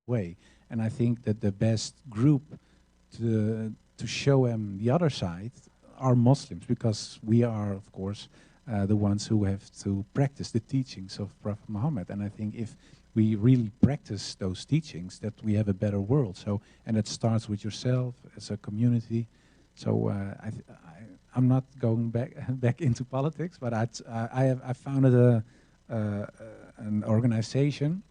way. And I think that the best group to show them the other side are Muslims, because we are, of course, the ones who have to practice the teachings of Prophet Muhammad. And I think if we really practice those teachings, that we have a better world. So, and it starts with yourself as a community. So I'm not going back into politics, but I founded an organization.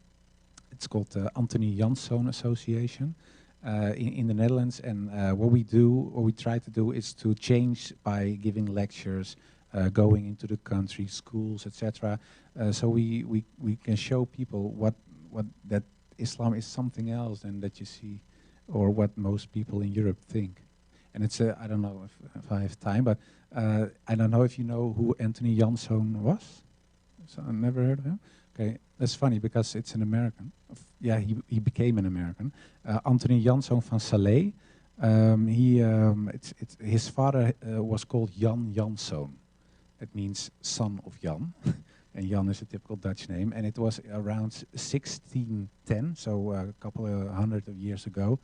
It's called the Yonson Association in the Netherlands. And what we try to do is to change by giving lectures, going into the country, schools, etc. So we can show people what that Islam is something else than that you see, or what most people in Europe think. And it's I don't know if I have time, but I don't know if you know who Anthony Yonson was. So I never heard of him. Okay, that's funny because it's an American. Yeah, he became an American. Anthony Yonson van Salé. His father was called Jan Janszoon. It means son of Jan. And Jan is a typical Dutch name. And it was around 1610, so a couple of hundred of years ago.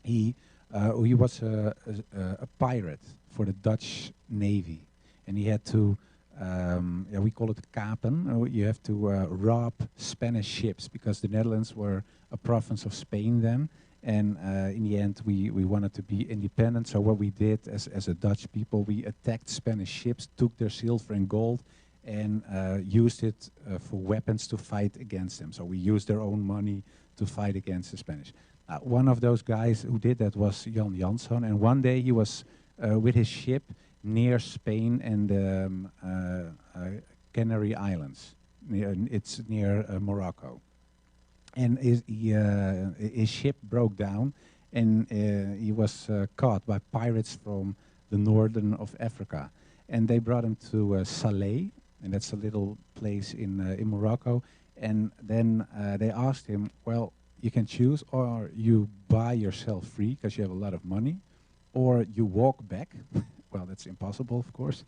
He was a pirate for the Dutch Navy. And he had to, we call it kapen. You have to rob Spanish ships, because the Netherlands were a province of Spain then. And in the end, we wanted to be independent. So what we did as a Dutch people, we attacked Spanish ships, took their silver and gold, and used it for weapons to fight against them. So we used their own money to fight against the Spanish. One of those guys who did that was Jan Janszoon. And one day he was with his ship near Spain and the Canary Islands. It's near Morocco. And his ship broke down, and he was caught by pirates from the northern of Africa. And they brought him to Salé, and that's a little place in Morocco. And then they asked him, well, you can choose, or you buy yourself free because you have a lot of money, or you walk back. Well, that's impossible, of course.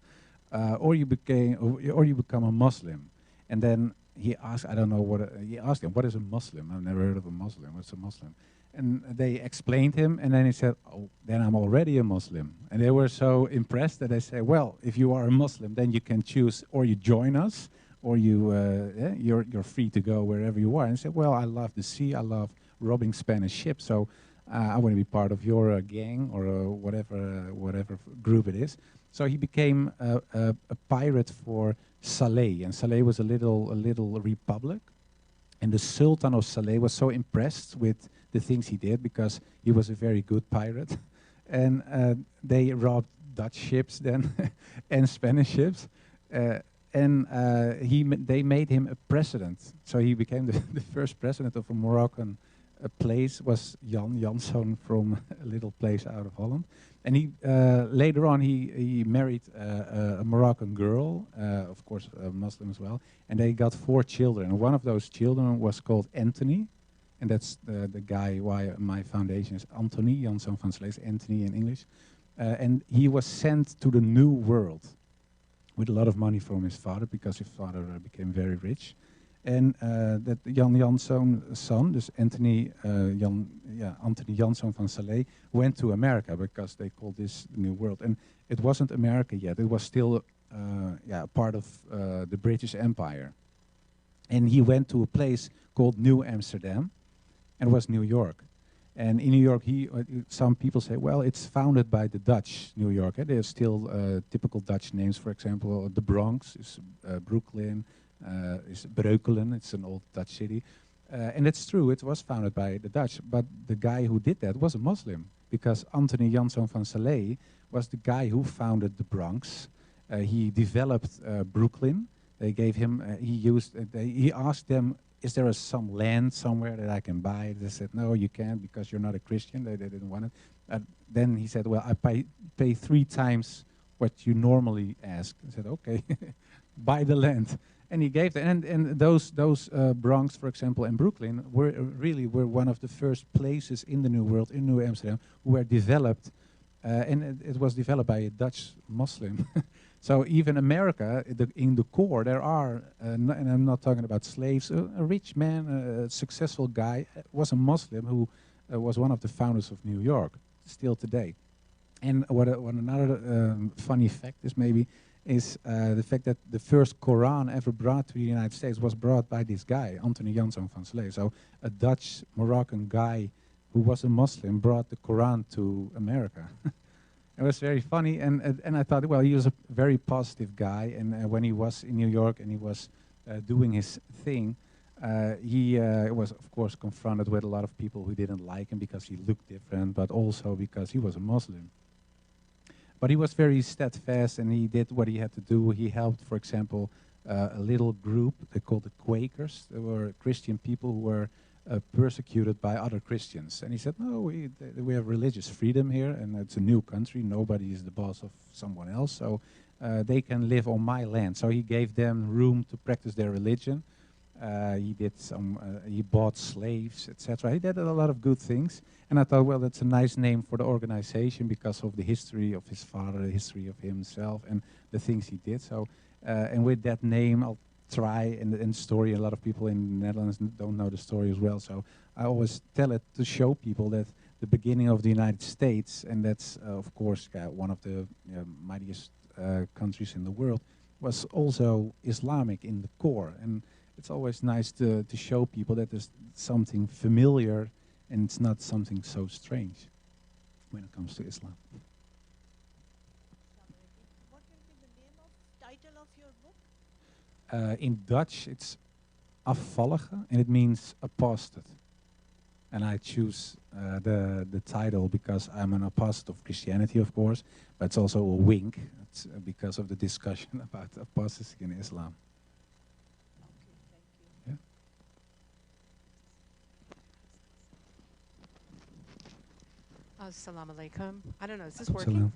Or you become a Muslim. And then he asked, I don't know what, he asked him, what is a Muslim? I've never heard of a Muslim. What's a Muslim? And they explained him, and then he said, oh, then I'm already a Muslim. And they were so impressed that they said, well, if you are a Muslim, then you can choose, or you join us, or you're free to go wherever you are. And he said, well, I love the sea, I love robbing Spanish ships, so I want to be part of your gang, or whatever group it is. So he became a pirate for Salé, and Salé was a little republic, and the Sultan of Salé was so impressed with the things he did, because he was a very good pirate, and they robbed Dutch ships then and Spanish ships, and they made him a president. So he became the first president of a Moroccan place. Was Jan Janszoon from a little place out of Holland. And he later on he married a Moroccan girl, of course a Muslim as well, and they got 4 children. And one of those children was called Anthony, and that's the guy why my foundation is Anthony Yonson van Salé, Anthony in English. And he was sent to the New World with a lot of money from his father, because his father became very rich. And that Jan Janszoon's son, dus Anthony Yonson van Salé, went to America, because they called this the New World. And it wasn't America yet; it was still part of the British Empire. And he went to a place called New Amsterdam, and it was New York. And in New York, some people say, well, it's founded by the Dutch, New York. There's still typical Dutch names. For example, the Bronx is Brooklyn. Is Breukelen, it's an old Dutch city. And it's true, it was founded by the Dutch, but the guy who did that was a Muslim, because Anthony Yonson van Salé was the guy who founded the Bronx. He developed Brooklyn. They gave him, he asked them, is there some land somewhere that I can buy? They said, no, you can't, because you're not a Christian. They didn't want it. Then he said, well, I pay 3 times what you normally ask. I said, okay, buy the land. And he gave them, and those Bronx, for example, and Brooklyn were one of the first places in the New World, in New Amsterdam, who were developed, and it was developed by a Dutch Muslim. So even America, in the core, there are, and I'm not talking about slaves, a rich man, a successful guy, was a Muslim who was one of the founders of New York, still today. And what another funny fact is maybe, is the fact that the first Quran ever brought to the United States was brought by this guy, Anthony Janson van Slee. So a Dutch Moroccan guy who was a Muslim brought the Quran to America. It was very funny, and I thought, well, he was a very positive guy, and when he was in New York and he was doing his thing, he was, of course, confronted with a lot of people who didn't like him because he looked different, but also because he was a Muslim. But he was very steadfast, and he did what he had to do. He helped, for example, a little group, they called the Quakers. They were Christian people who were persecuted by other Christians. And he said, no, we have religious freedom here, and it's a new country. Nobody is the boss of someone else, so they can live on my land. So he gave them room to practice their religion. He bought slaves, etc. He did a lot of good things. And I thought, well, that's a nice name for the organization because of the history of his father, the history of himself, and the things he did. So, and with that name, I'll try, and the story, a lot of people in the Netherlands don't know the story as well. So I always tell it to show people that the beginning of the United States, and that's, of course, one of the mightiest countries in the world, was also Islamic in the core. And it's always nice to show people that there's something familiar and it's not something so strange when it comes to Islam. What will be the name of title of your book? In Dutch, it's afvallige, and it means apostate. And I choose the title because I'm an apostate of Christianity, of course, but it's also a wink. It's because of the discussion about apostasy in Islam. Assalamu alaikum. I don't know, is this working?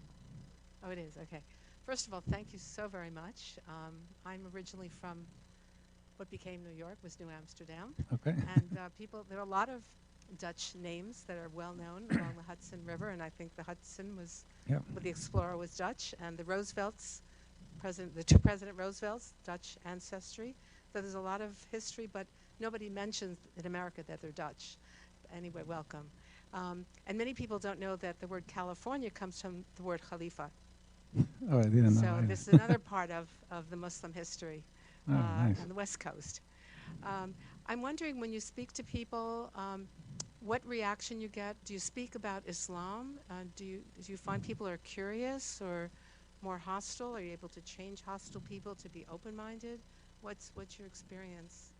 Oh, it is, okay. First of all, thank you so very much. I'm originally from what became New York, was New Amsterdam. Okay. And there are a lot of Dutch names that are well known along the Hudson River, and I think the Hudson was, well, the explorer was Dutch, and the Roosevelts, the two President Roosevelts, Dutch ancestry. So there's a lot of history, but nobody mentions in America that they're Dutch. Anyway, welcome. And many people don't know that the word California comes from the word Khalifa. Oh, I didn't know. So this is another part of the Muslim history nice. on the West Coast. I'm wondering, when you speak to people, what reaction you get? Do you speak about Islam? Do you find people are curious or more hostile? Are you able to change hostile people to be open-minded? What's your experience?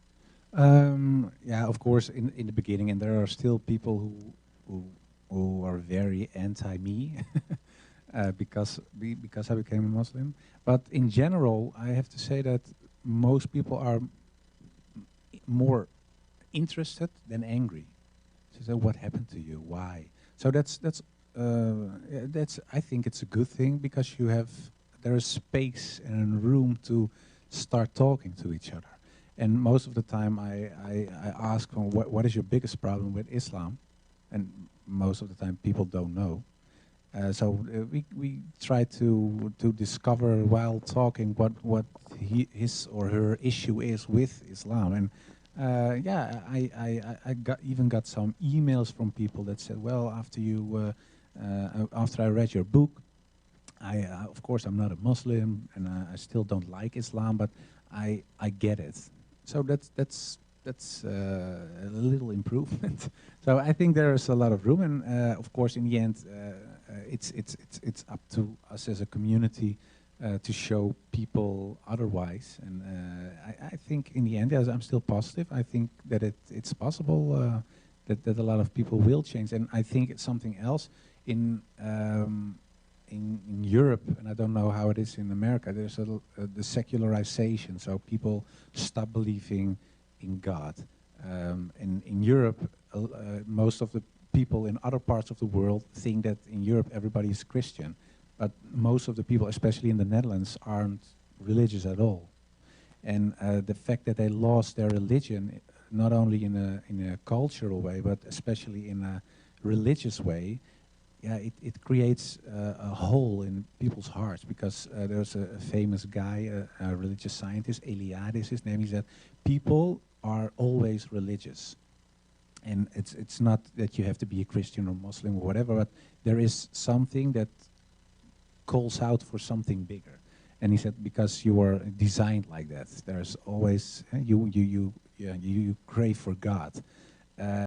Yeah, of course, in the beginning, and there are still people who are very anti-me because I became a Muslim. But in general, I have to say that most people are more interested than angry. So what happened to you? Why? So that's I think it's a good thing because there is space and room to start talking to each other. And most of the time I ask them, what is your biggest problem with Islam? And most of the time people don't know. So we try to discover while talking what his or her issue is with Islam. And yeah, I even got some emails from people that said, well, after I read your book, of course I'm not a Muslim and I still don't like Islam, but I get it. So that's a little improvement. So I think there is a lot of room, and of course, in the end, it's up to us as a community to show people otherwise. And I think in the end, yes, I'm still positive. I think that it's possible that a lot of people will change, and I think it's something else in Europe, and I don't know how it is in America. There's the secularization, so people stop believing in God. In Europe, most of the people in other parts of the world think that in Europe everybody is Christian, but most of the people, especially in the Netherlands, aren't religious at all. And the fact that they lost their religion, not only in a cultural way, but especially in a religious way, it creates a hole in people's hearts, because there's a famous guy, a religious scientist, Eliade his name. He said people are always religious, and it's not that you have to be a Christian or Muslim or whatever, but there is something that calls out for something bigger. And he said because you are designed like that, there's always you crave for God.